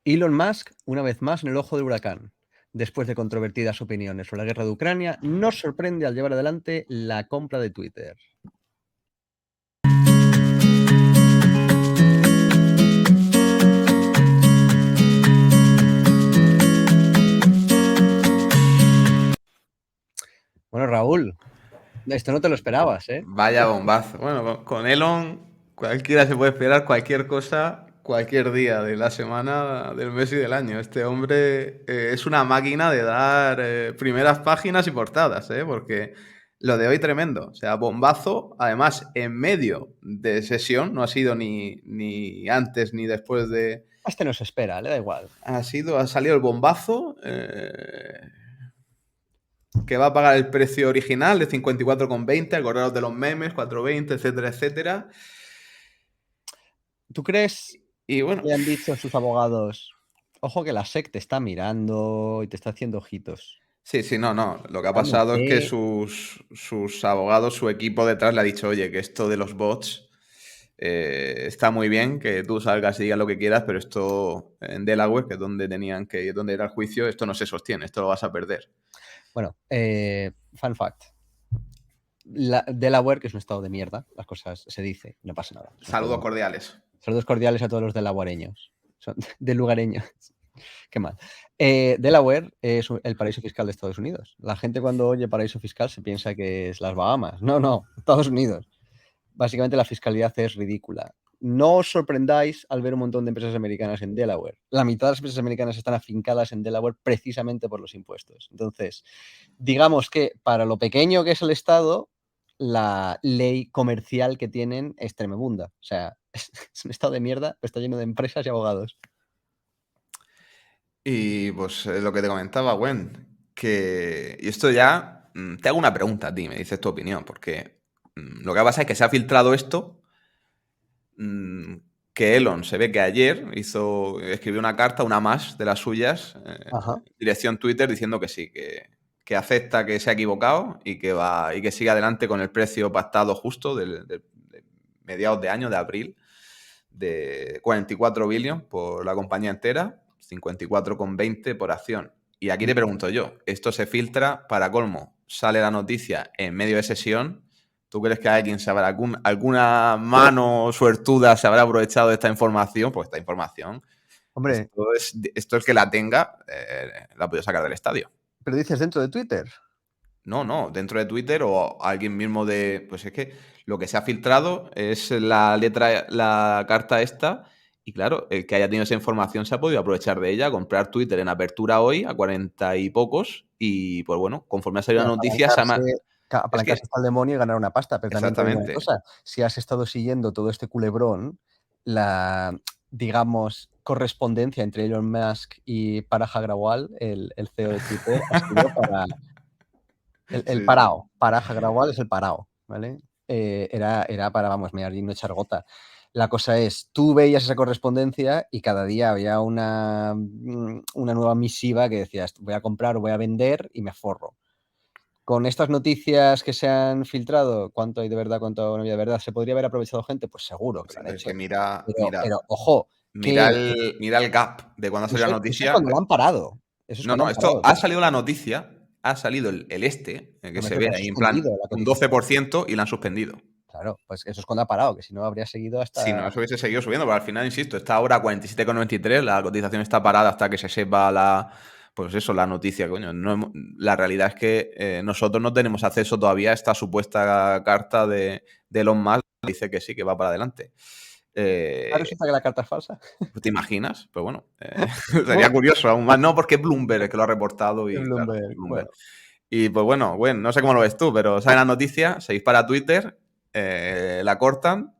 Elon Musk, una vez más, en el ojo del huracán. Después de controvertidas opiniones sobre la guerra de Ucrania, nos sorprende al llevar adelante la compra de Twitter. Bueno, Raúl, esto no te lo esperabas, ¿eh? Vaya bombazo. Bueno, con Elon cualquiera se puede esperar cualquier cosa, cualquier día de la semana, del mes y del año. Este hombre es una máquina de dar primeras páginas y portadas, porque lo de hoy tremendo. O sea, bombazo, además en medio de sesión, no ha sido ni antes ni después de... Este no se espera, le da igual. Ha salido el bombazo. Que va a pagar el precio original de 54,20, acordaros de los memes, 4,20, etcétera, etcétera. ¿Tú crees Y que bueno, le han dicho a sus abogados, ojo que la SEC te está mirando y te está haciendo ojitos? sí, no. Lo que ha Dame pasado es que fe. sus abogados, su equipo detrás le ha dicho, oye, que esto de los bots está muy bien, que tú salgas y digas lo que quieras, pero esto en Delaware, que es donde era el juicio, esto no se sostiene, esto lo vas a perder. Bueno, fun fact. Delaware, que es un estado de mierda, las cosas se dice, no pasa nada. Saludos cordiales. Saludos cordiales a todos los delawareños. Son de lugareños. Qué mal. Delaware es el paraíso fiscal de Estados Unidos. La gente cuando oye paraíso fiscal se piensa que es las Bahamas. No, Estados Unidos. Básicamente la fiscalidad es ridícula. No os sorprendáis al ver un montón de empresas americanas en Delaware. La mitad de las empresas americanas están afincadas en Delaware precisamente por los impuestos. Entonces, digamos que para lo pequeño que es el estado, la ley comercial que tienen es tremebunda. O sea, es un estado de mierda, pero está lleno de empresas y abogados. Y pues lo que te comentaba, Gwen, que... Y esto ya... te hago una pregunta a ti, me dices tu opinión, porque lo que pasa es que se ha filtrado esto, que Elon se ve que ayer escribió una carta, una más de las suyas, Ajá. dirección Twitter, diciendo que sí, que acepta que se ha equivocado y que sigue adelante con el precio pactado justo de mediados de año, de abril, de 44 billones por la compañía entera, 54,20 por acción. Y aquí te pregunto yo, esto se filtra, para colmo, sale la noticia en medio de sesión. ¿Tú crees que alguien alguna mano suertuda se habrá aprovechado de esta información? Pues esta información, Hombre, esto es que la tenga, la puedo sacar del estadio. pero dices dentro de Twitter. No, dentro de Twitter o alguien mismo de... Pues es que lo que se ha filtrado es la letra, la carta esta, y claro, el que haya tenido esa información se ha podido aprovechar de ella, comprar Twitter en apertura hoy a 40 y pocos, y pues bueno, conforme ha salido la noticia, es Apalancarse que... hasta el demonio y ganar una pasta. Pero también te digo una Exactamente. cosa, si has estado siguiendo todo este culebrón, la, digamos, correspondencia entre Elon Musk y Parag Agrawal, el CEO de Twitter, ha sido para el Sí, sí. parao. Parag Agrawal es el parao, ¿vale? Era para, vamos, mear y no echar gota. La cosa es, tú veías esa correspondencia y cada día había una nueva misiva que decías, voy a comprar o voy a vender y me forro. Con estas noticias que se han filtrado, ¿cuánto hay de verdad, cuánto no hay de verdad? ¿Se podría haber aprovechado gente? Pues seguro que lo han Es hecho. que mira, Pero ojo, mira que mira el gap de cuando salió la eso es noticia. cuando lo han parado. Eso es cuando No, han esto parado. ha salido la noticia, ha salido que No me se creo ve que han ahí en suspendido plan la un cotización. 12% y la han suspendido. Claro, pues eso es cuando ha parado, que si no habría seguido Si hasta... no, eso hubiese seguido subiendo, pero al final, insisto, está ahora a 47,93, la cotización está parada hasta que se sepa pues eso, la noticia, coño. La realidad es que nosotros no tenemos acceso todavía a esta supuesta carta de Elon Musk que dice que sí, que va para adelante. Resulta que la carta es falsa. ¿Te imaginas? Pues bueno, sería Bueno, curioso aún más. No, porque es Bloomberg el que lo ha reportado es y claro, Bloomberg. Bloomberg. Bueno, Y pues bueno, no sé cómo lo ves tú, pero sale la noticia, se dispara Twitter, la cortan,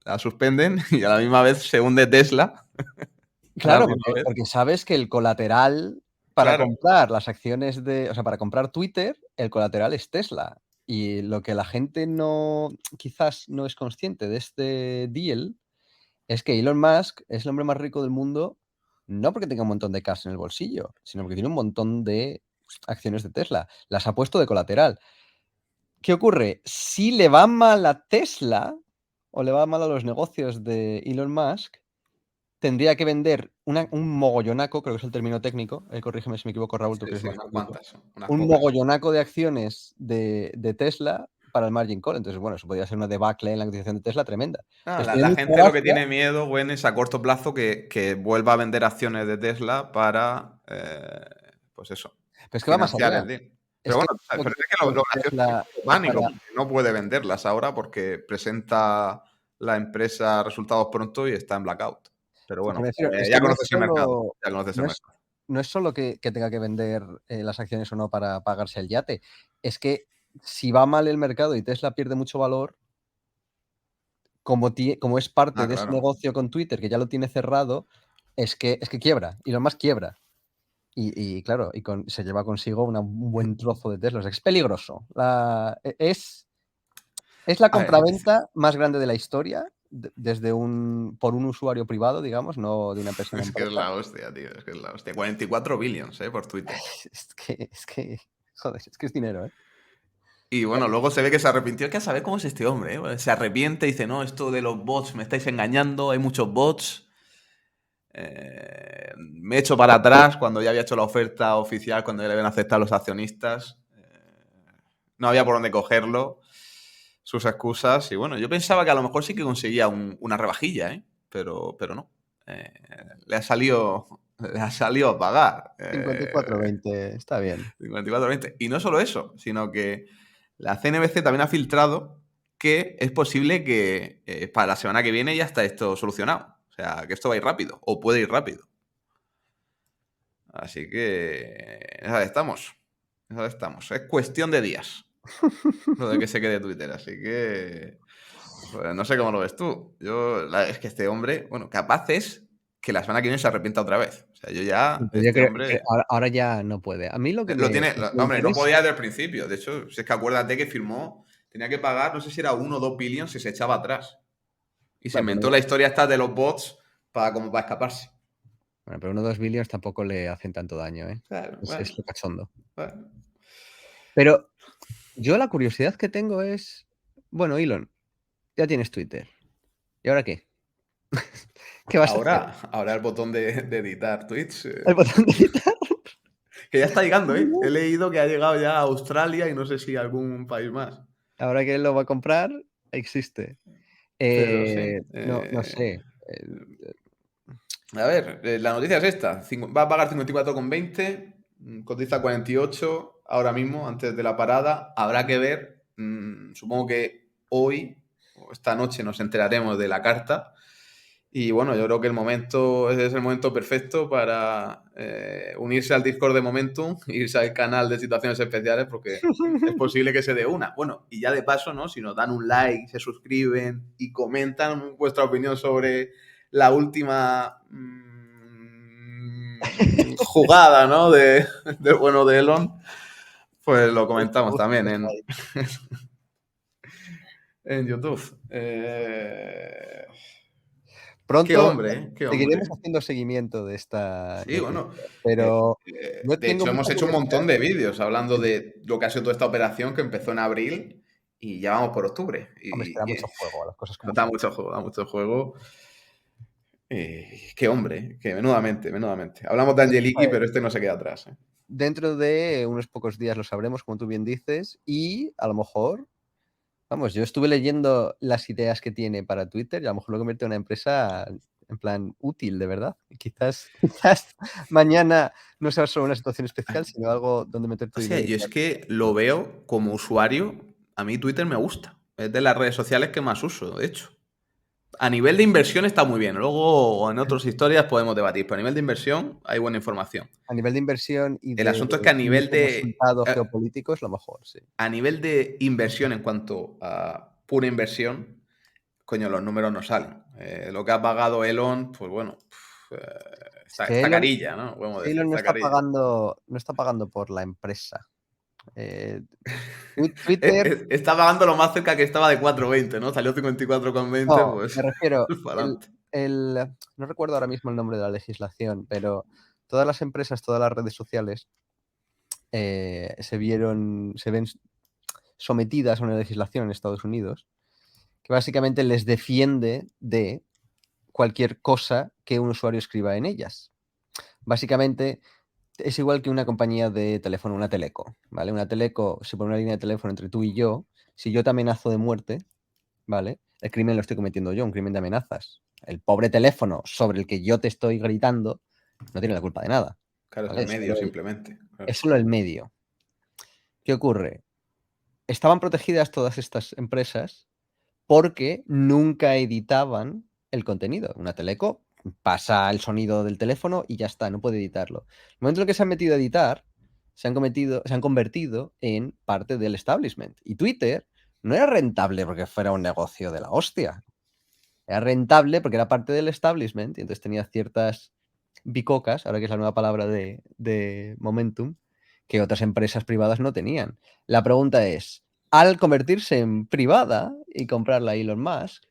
la suspenden y a la misma vez se hunde Tesla. A la claro, misma vez. porque sabes que el colateral para Claro. comprar las acciones de, o sea, para comprar Twitter, el colateral es Tesla. Y lo que la gente no, quizás no es consciente de este deal es que Elon Musk es el hombre más rico del mundo, no porque tenga un montón de cash en el bolsillo, sino porque tiene un montón de acciones de Tesla. Las ha puesto de colateral. ¿Qué ocurre? Si le va mal a Tesla o le va mal a los negocios de Elon Musk, tendría que vender un mogollonaco, creo que es el término técnico, corrígeme si me equivoco, Raúl, tú que eres Sí, más unas técnico, cuantas, unas un pocas. mogollonaco de acciones de Tesla para el margin call. Entonces, bueno, eso podría ser una debacle en la cotización de Tesla tremenda. Ah, Entonces, la, tiene la mucha gente lo que gracia. tiene miedo, Gwen, es a corto plazo que vuelva a vender acciones de Tesla para, pues eso, Pero es que va más financiar allá. el deal. Es Pero que bueno, lo pero que es que lo vende gracioso es Tesla que pánico, para... porque no puede venderlas ahora porque presenta la empresa resultados pronto y está en blackout. Pero Porque bueno, me refiero, es ya que no es conoces el mercado, solo, ya conoces el no es, mercado. no es solo que tenga que vender las acciones o no para pagarse el yate. Es que si va mal el mercado y Tesla pierde mucho valor, como es parte Ah, de ese claro. negocio con Twitter, que ya lo tiene cerrado, es que quiebra. Y lo más quiebra. Y claro, se lleva consigo un buen trozo de Tesla. O sea, es peligroso. Es la A ver, compraventa más grande de la historia, por un usuario privado, digamos, no de una empresa a una es que es empresa. la hostia, tío, es que es la hostia. 44 billions, por Twitter. Joder, es que es dinero, ¿eh? Y bueno, luego se ve que se arrepintió. Es que a saber cómo es este hombre, ¿eh? Bueno, se arrepiente y dice, no, esto de los bots, me estáis engañando, hay muchos bots. Me he hecho para atrás cuando ya había hecho la oferta oficial, cuando ya le habían aceptado los accionistas. No había por dónde cogerlo. Sus excusas. Y bueno, yo pensaba que a lo mejor sí que conseguía una rebajilla, ¿eh? Pero no. Eh, le ha salido a pagar. 54,20, está bien. 54,20. Y no solo eso, sino que la CNBC también ha filtrado que es posible que para la semana que viene ya está esto solucionado. O sea, que esto va a ir rápido, o puede ir rápido. Así que esa estamos. Esa estamos. Es cuestión de días lo de que se quede Twitter. Así que pues, no sé cómo lo ves tú. Es que este hombre, bueno, capaz es que la semana que viene se arrepienta otra vez. O sea, yo ya, Pero yo este creo que hombre ahora ya no puede. A mí lo que lo me tiene, me hombre, no interesa... podía desde el principio. De hecho, si es que acuérdate que firmó, tenía que pagar, no sé si era 1 o 2 billions si se echaba atrás. Y se Bueno, inventó la historia esta de los bots como para escaparse. pero 1 o 2 billions tampoco le hacen tanto daño, ¿eh? Claro, Es bueno, lo cachondo. bueno. Pero yo la curiosidad que tengo es, bueno, Elon, ya tienes Twitter. ¿Y ahora qué? ¿Qué vas a hacer? Ahora el botón de editar tweets, ¿El botón de editar? que ya está llegando, ¿eh? He leído que ha llegado ya a Australia y no sé si a algún país más. Ahora que él lo va a comprar, existe. Pero sí. No sé. A ver, la noticia es esta. Va a pagar 54,20, cotiza 48 ahora mismo, antes de la parada. Habrá que ver, supongo que hoy o esta noche nos enteraremos de la carta. Y bueno, yo creo que ese es el momento perfecto para unirse al Discord de Momentum, irse al canal de situaciones especiales, porque es posible que se dé una. Bueno, y ya de paso, ¿no? Si nos dan un like, se suscriben y comentan vuestra opinión sobre la última jugada, ¿no? Del bueno de Elon, pues lo comentamos también en YouTube. Qué Pronto hombre, ¿eh? Qué seguiremos hombre. haciendo seguimiento de esta Sí, noticia, bueno. pero yo De tengo hecho, mucha hemos hecho un curiosidad. montón de vídeos hablando Sí. de lo que ha sido toda esta operación que empezó en abril y ya vamos por octubre. Hombre, es que da Y mucho juego a las cosas como da son. mucho juego, da mucho juego. Qué hombre, que menudamente, menudamente. Hablamos de Angeliki, Pues, pero este no se queda atrás. dentro de unos pocos días lo sabremos, como tú bien dices, y a lo mejor, vamos, yo estuve leyendo las ideas que tiene para Twitter y a lo mejor lo convierte en una empresa en plan útil, de verdad. Y quizás mañana no sea solo una situación especial, sino algo donde meter tu O sea, dinero. yo es que lo veo como usuario, a mí Twitter me gusta. Es de las redes sociales que más uso, de hecho. A nivel de inversión está muy bien. Luego en otras historias podemos debatir, pero a nivel de inversión hay buena información. A nivel de inversión y El de asunto es que a nivel resultado geopolítico es lo mejor, sí. a nivel de inversión en cuanto a pura inversión, coño, los números no salen. Lo que ha pagado Elon, pues bueno, Es está que Elon, carilla, ¿no? Podemos decir, Elon no está está carilla. pagando, no está pagando por la empresa. Twitter, Está pagando lo más cerca que estaba de 4,20, ¿no? Salió 54,20, no, pues me refiero, para adelante. no recuerdo ahora mismo el nombre de la legislación, pero todas las empresas, todas las redes sociales se ven sometidas a una legislación en Estados Unidos que básicamente les defiende de cualquier cosa que un usuario escriba en ellas. Básicamente es igual que una compañía de teléfono, una teleco, ¿vale? Una teleco, si pone una línea de teléfono entre tú y yo, si yo te amenazo de muerte, ¿vale? El crimen lo estoy cometiendo yo, un crimen de amenazas. El pobre teléfono sobre el que yo te estoy gritando no tiene la culpa de nada. Claro, es ¿Vale? el medio simplemente. Claro. Es solo el medio. ¿Qué ocurre? Estaban protegidas todas estas empresas porque nunca editaban el contenido. Una teleco pasa el sonido del teléfono y ya está, no puede editarlo. El momento en el que se han metido a editar, se han convertido en parte del establishment. Y Twitter no era rentable porque fuera un negocio de la hostia. Era rentable porque era parte del establishment y entonces tenía ciertas bicocas, ahora que es la nueva palabra de Momentum, que otras empresas privadas no tenían. La pregunta es, al convertirse en privada y comprarla a Elon Musk,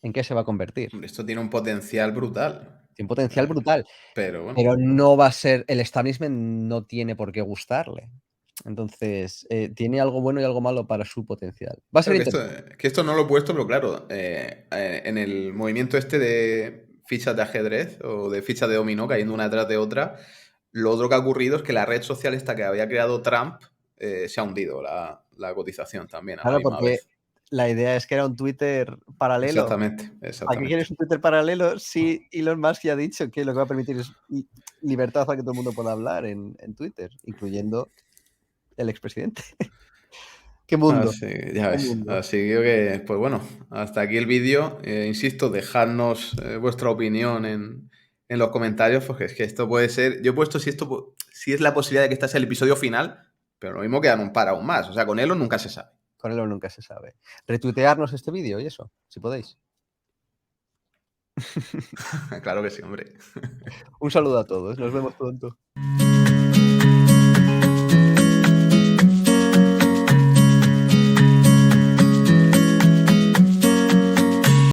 ¿en qué se va a convertir? Hombre, esto tiene un potencial brutal. Tiene un potencial brutal, Pero bueno. pero no va a ser, el establishment no tiene por qué gustarle. Entonces, tiene algo bueno y algo malo para su potencial. Va a ser Claro interesante. que esto no lo he puesto, pero claro, en el movimiento este de fichas de ajedrez o de fichas de dominó cayendo una detrás de otra, lo otro que ha ocurrido es que la red social esta que había creado Trump se ha hundido la cotización también a la Claro, misma porque vez. la idea es que era un Twitter paralelo. Exactamente, ¿Para qué quieres exactamente. un Twitter paralelo si Elon Musk ya ha dicho que lo que va a permitir es libertad para que todo el mundo pueda hablar en Twitter, incluyendo el expresidente? ¿Qué mundo? Así, ya ¿Qué ves. mundo? Así que, pues bueno, hasta aquí el vídeo. Insisto, dejadnos vuestra opinión en los comentarios, porque es que esto puede ser. Yo he puesto si es la posibilidad de que este sea el episodio final, pero lo mismo quedan un par aún más. O sea, con Elon nunca se sabe. Con él nunca se sabe. Retuitearnos este vídeo y eso, si podéis. Claro que sí, hombre. Un saludo a todos, nos vemos pronto.